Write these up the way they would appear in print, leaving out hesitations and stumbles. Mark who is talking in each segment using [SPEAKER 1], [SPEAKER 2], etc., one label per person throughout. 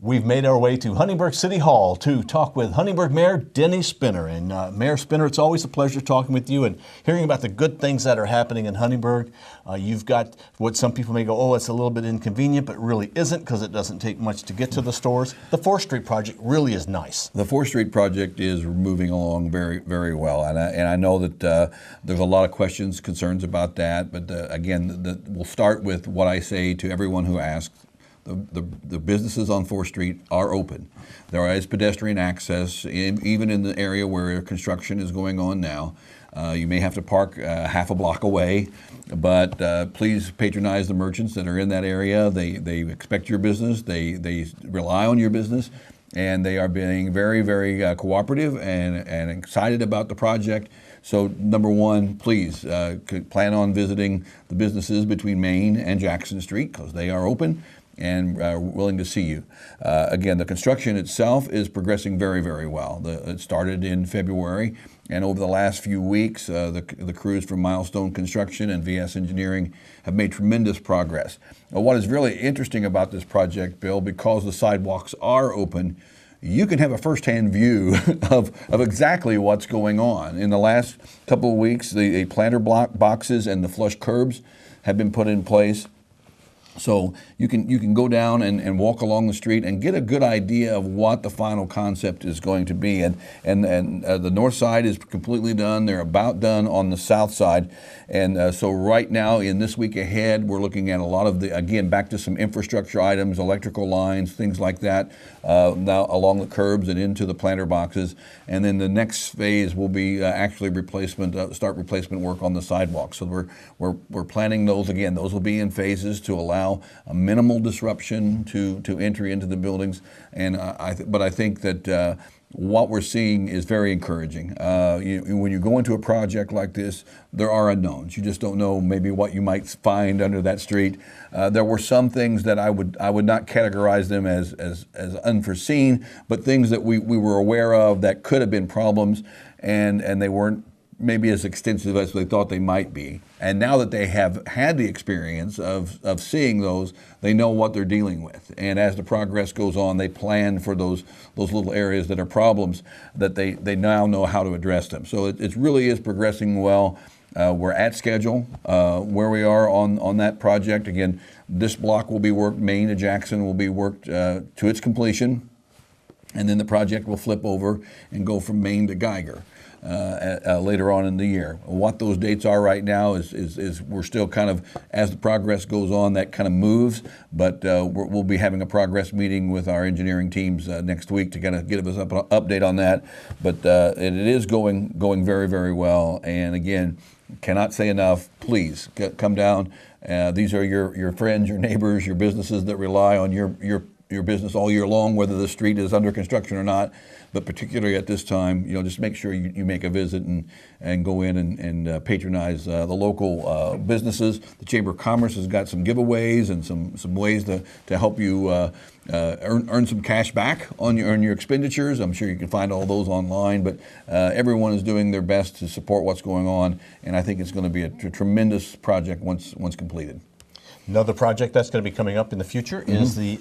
[SPEAKER 1] We've made our way to Huntingburg City Hall to talk with Huntingburg Mayor Denny Spinner. And Mayor Spinner, it's always a pleasure talking with you and hearing about the good things that are happening in Huntingburg. You've got what some people may go, oh, it's a little bit inconvenient, but really isn't because it doesn't take much to get to the stores. The 4th Street project really is nice.
[SPEAKER 2] The 4th Street project is moving along very, very well. And I know that there's a lot of questions, concerns about that. But again, we'll start with what I say to everyone who asks. The businesses on 4th Street are open. There is pedestrian access, even in the area where construction is going on now. You may have to park half a block away, but please patronize the merchants that are in that area. They expect your business. They rely on your business, and they are being very, very cooperative and excited about the project. So number one, please plan on visiting the businesses between Main and Jackson Street because they are open and willing to see you. Again, the construction itself is progressing very, very well. It started in February, and over the last few weeks, the crews from Milestone Construction and VS Engineering have made tremendous progress. What is really interesting about this project, Bill, because the sidewalks are open, you can have a firsthand view of exactly what's going on. In the last couple of weeks, the planter block boxes and the flush curbs have been put in place. So you can go down and walk along the street and get a good idea of what the final concept is going to be. And the north side is completely done. They're about done on the south side. And so right now, in this week ahead, we're looking at a lot of again, back to some infrastructure items, electrical lines, things like that, now along the curbs and into the planter boxes. And then the next phase will be actually start replacement work on the sidewalks. So we're planning those again. Those will be in phases to allow a minimal disruption to entry into the buildings, but I think that what we're seeing is very encouraging. When you go into a project like this, there are unknowns. You just don't know maybe what you might find under that street. There were some things that I would not categorize them as unforeseen, but things that we were aware of that could have been problems, and they weren't maybe as extensive as they thought they might be. And now that they have had the experience of seeing those, they know what they're dealing with. And as the progress goes on, they plan for those little areas that are problems that they now know how to address them. So it really is progressing well. We're at schedule where we are on that project. Again, this block will be worked, Main to Jackson will be worked to its completion. And then the project will flip over and go from Main to Geiger. Later on in the year. What those dates are right now is we're still kind of, as the progress goes on, that kind of moves, but we'll be having a progress meeting with our engineering teams next week to kind of give us an update on that. But it is going very, very well. And again, cannot say enough, please come down. These are your friends, your neighbors, your businesses that rely on your business all year long, whether the street is under construction or not. But particularly at this time, just make sure you make a visit and go in and patronize the local businesses. The Chamber of Commerce has got some giveaways and some ways to help you earn some cash back on your expenditures. I'm sure you can find all those online, but everyone is doing their best to support what's going on, and I think it's going to be a tremendous project once completed.
[SPEAKER 1] Another project that's going to be coming up in the future is the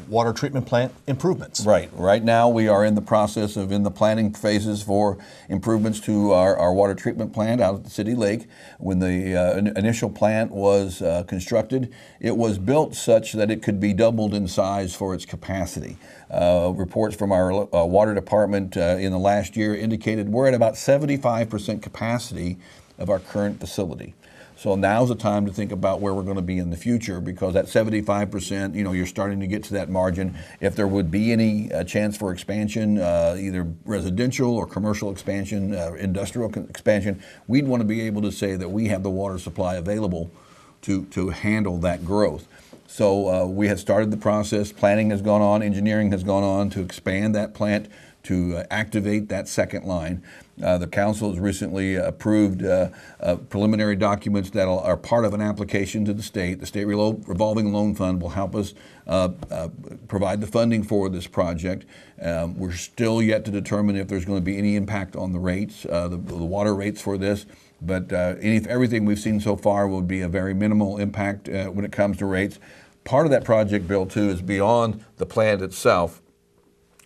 [SPEAKER 1] water treatment plant improvements.
[SPEAKER 2] Right now we are in the process of in the planning phases for improvements to our water treatment plant out at the City Lake. When the initial plant was constructed, it was built such that it could be doubled in size for its capacity. Reports from our water department in the last year indicated we're at about 75% capacity of our current facility. So now's the time to think about where we're going to be in the future, because at 75%, you're starting to get to that margin. If there would be any chance for expansion, either residential or commercial expansion, industrial expansion, we'd want to be able to say that we have the water supply available to handle that growth. So we have started the process. Planning has gone on, engineering has gone on to expand that plant to activate that second line. The council has recently approved preliminary documents that are part of an application to the state. The State Revolving Loan Fund will help us provide the funding for this project. We're still yet to determine if there's going to be any impact on the rates, the water rates for this. But everything we've seen so far would be a very minimal impact when it comes to rates. part of that project, Bill, too, is beyond the plant itself.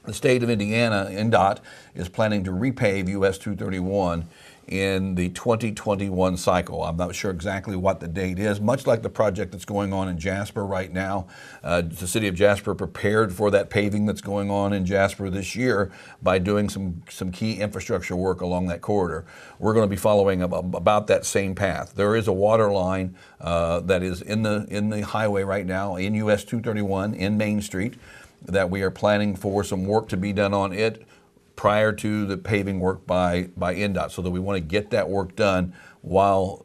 [SPEAKER 2] The state of Indiana, NDOT, is planning to repave US 231 in the 2021 cycle. I'm not sure exactly what the date is, much like the project that's going on in Jasper right now. The city of Jasper prepared for that paving that's going on in Jasper this year by doing some key infrastructure work along that corridor. We're going to be following about that same path. There is a water line that is in the highway right now in US 231 in Main Street that we are planning for some work to be done on it prior to the paving work by NDOT, so that we want to get that work done while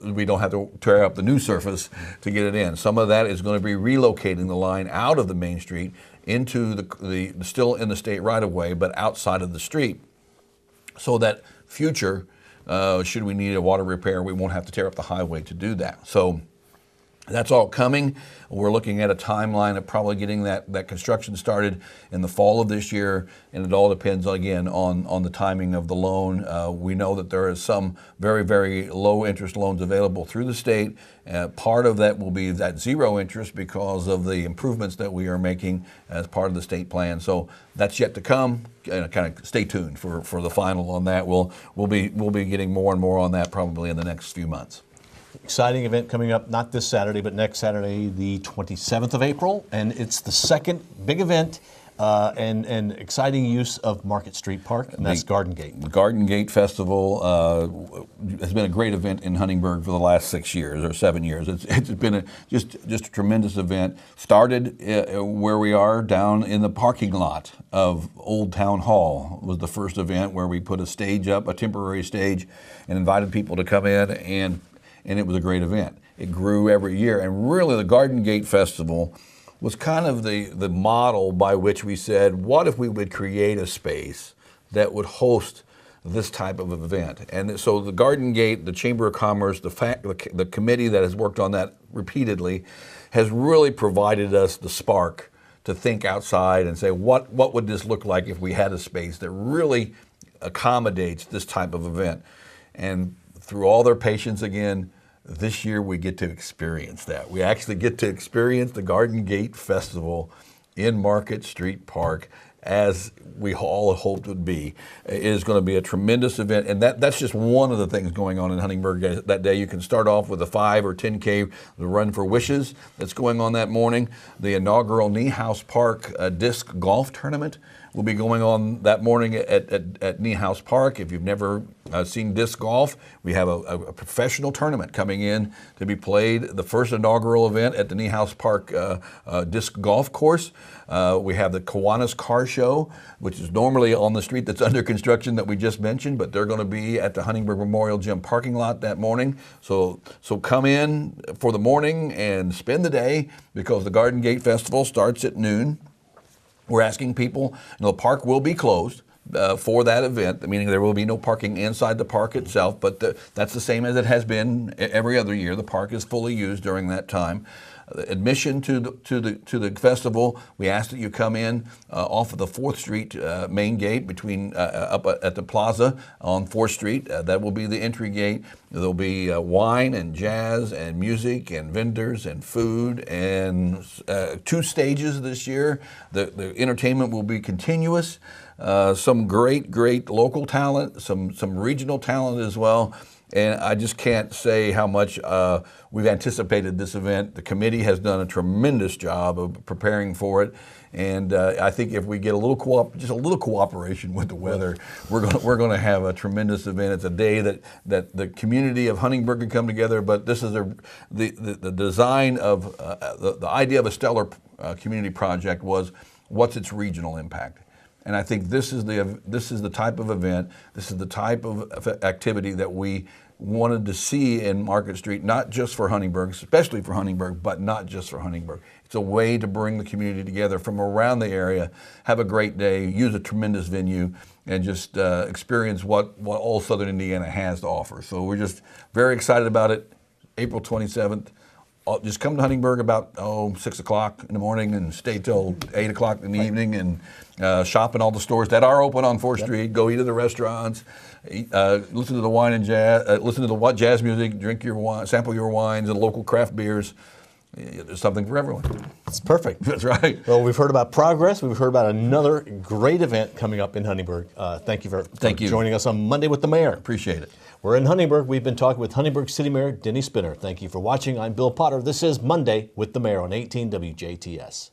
[SPEAKER 2] we don't have to tear up the new surface to get it in. Some of that is going to be relocating the line out of the Main Street into the still in the state right of way, but outside of the street, so that future, should we need a water repair, we won't have to tear up the highway to do that. So that's all coming. We're looking at a timeline of probably getting that construction started in the fall of this year, and it all depends, again, on the timing of the loan. We know that there is some very, very low interest loans available through the state. Part of that will be that zero interest because of the improvements that we are making as part of the state plan. So that's yet to come. Kind of stay tuned for the final on that. We'll be getting more and more on that probably in the next few months.
[SPEAKER 1] Exciting event coming up, not this Saturday, but next Saturday, the 27th of April. And it's the second big event and exciting use of Market Street Park, and that's Garden Gate.
[SPEAKER 2] The Garden Gate Festival has been a great event in Huntingburg for the last 6 years or 7 years. It's been just a tremendous event. Started where we are down in the parking lot of Old Town Hall. Was the first event where we put a stage up, a temporary stage, and invited people to come in, and it was a great event. It grew every year, and really the Garden Gate Festival was kind of the model by which we said, what if we would create a space that would host this type of event? And so the Garden Gate, the Chamber of Commerce, the committee that has worked on that repeatedly has really provided us the spark to think outside and say, what would this look like if we had a space that really accommodates this type of event? And through all their patience again, this year we get to experience that. We actually get to experience the Garden Gate Festival in Market Street Park as we all hoped it would be. It is going to be a tremendous event, and that's just one of the things going on in Huntingburg that day. You can start off with a 5 or 10K, the Run for Wishes that's going on that morning. The inaugural Niehaus Park disc golf tournament will be going on that morning at Niehaus Park. If you've never seen disc golf, we have a professional tournament coming in to be played, the first inaugural event at the Niehaus Park disc golf course. We have the Kiwanis Car Show, which is normally on the street that's under construction that we just mentioned, but they're going to be at the Huntingburg Memorial Gym parking lot that morning. So come in for the morning and spend the day, because the Garden Gate Festival starts at noon. We're asking people, the park will be closed for that event, meaning there will be no parking inside the park itself, but that's the same as it has been every other year. The park is fully used during that time. Admission to the festival, we ask that you come in off of the 4th Street main gate between up at the plaza on 4th Street. That will be the entry gate. There'll be wine and jazz and music and vendors and food and 2 stages this year. The entertainment will be continuous. Some great local talent, some regional talent as well. And I just can't say how much we've anticipated this event. The committee has done a tremendous job of preparing for it, and I think if we get just a little cooperation with the weather, we're going to have a tremendous event. It's a day that the community of Huntingburg can come together. But this is the design of the idea of a stellar community project was, what's its regional impact? And I think this is the type of event, this is the type of activity that we wanted to see in Market Street, not just for Huntingburg, especially for Huntingburg, but not just for Huntingburg. It's a way to bring the community together from around the area, have a great day, use a tremendous venue, and just experience what all Southern Indiana has to offer. So we're just very excited about it. April 27th. Just come to Huntingburg about 6 o'clock in the morning and stay till 8 o'clock in the evening, and shop in all the stores that are open on 4th Street. Go eat at the restaurants, listen to the wine and jazz, listen to the jazz music, drink your wine, sample your wines and local craft beers, There's something for everyone.
[SPEAKER 1] It's perfect.
[SPEAKER 2] That's right.
[SPEAKER 1] Well, we've heard about progress. We've heard about another great event coming up in Huntingburg. Thank you for joining us on Monday with the Mayor.
[SPEAKER 2] Appreciate it.
[SPEAKER 1] We're in Huntingburg. We've been talking with Huntingburg City Mayor Denny Spinner. Thank you for watching. I'm Bill Potter. This is Monday with the Mayor on 18 WJTS.